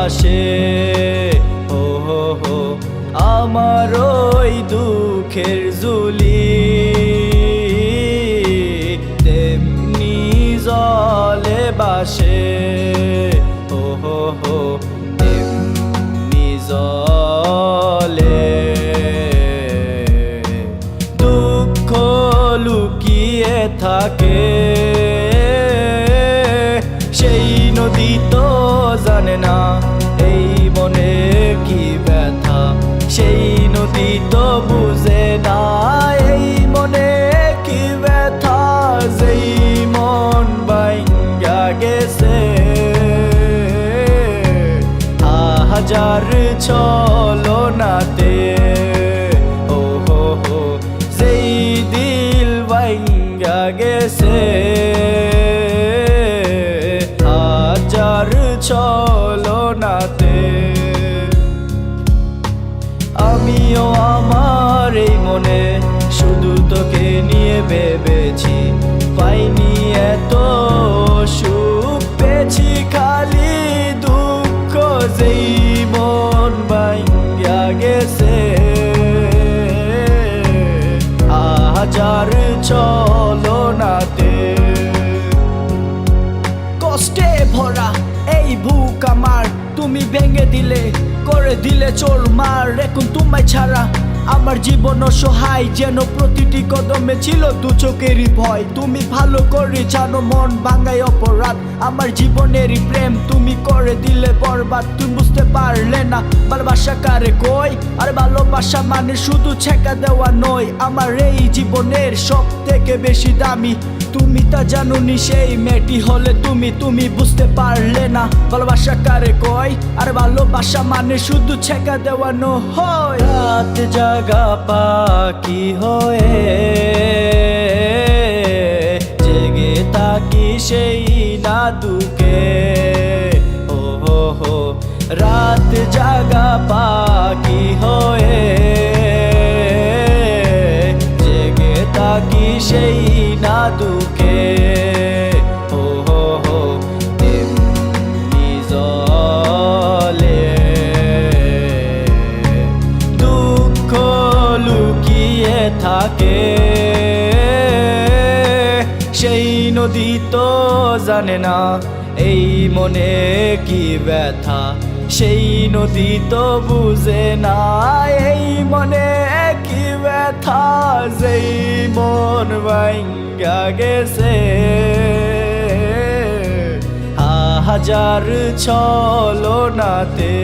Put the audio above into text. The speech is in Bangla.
ভাসে। হো হো হো আমার ওই দুঃখের ঝুলি তেমনি জলে ভাসে। হো হো হো তেমনি জলে দুঃখ লুকিয়ে থাকে। সেই নদী তো জানে না এই মনে কি ব্যথা, সেই নদী তো বুঝে না এই মনে কি ব্যথা। যেই মন ভাঙ্গা গেছে হাজার ছলনাতে। ও হো হো যেই দিল ভাঙ্গা গেছে হাজার ছলনাতে। আমিও আমার এই মনে শুধু তোকে নিয়ে ভেবেছি, পাইনি এত সুখ, পেয়েছি খালি দুঃখ। যেই মন ভাঙ্গা গেছে হাজার ছলনাতে। কষ্টে ভরা এই বুক আমার তুমি ভেঙে দিলে, করে দিলে চোরমার। এখন তোমায় ছাড়া আমার জীবন অসহায়, যেন প্রতিটি কদমে ছিল দু চোখেরই ভয়। তুমি ভালো করে জানো মন ভাঙায় অপরাধ, আমার জীবনেরই প্রেম তুমি করে দিলে বরবাদ। তুমি বুঝতে পারলে না ভালোবাসা কারে কই, আর ভালোবাসা মানে শুধু ছেঁকা দেওয়া নয়। আমার এই জীবনের সব থেকে বেশি দামি তুমি তা জানোনি, সেই মেয়েটি হলে তুমি। তুমি বুঝতে পারলে না ভালোবাসা কারে কই, আর ভালোবাসা মানে শুধু ছেঁকা দেওয়ানো হয়। রাত জাগা পাখি হয়ে জেগে থাকি সেই না দুকে। ও হো হো রাত জাগা পাখি হয়ে জেগে থাকি সেই না দুকে। হো হো হো তেমনি জলে দুঃখ লুকিয়ে থাকে। সেই নদী তো জানে না এই মনে কি ব্যথা, সেই নদী তো বুঝে না এই মনে কি ব্যথা। যেই মন ভাঙ্গা গেছে হাজার ছলনাতে।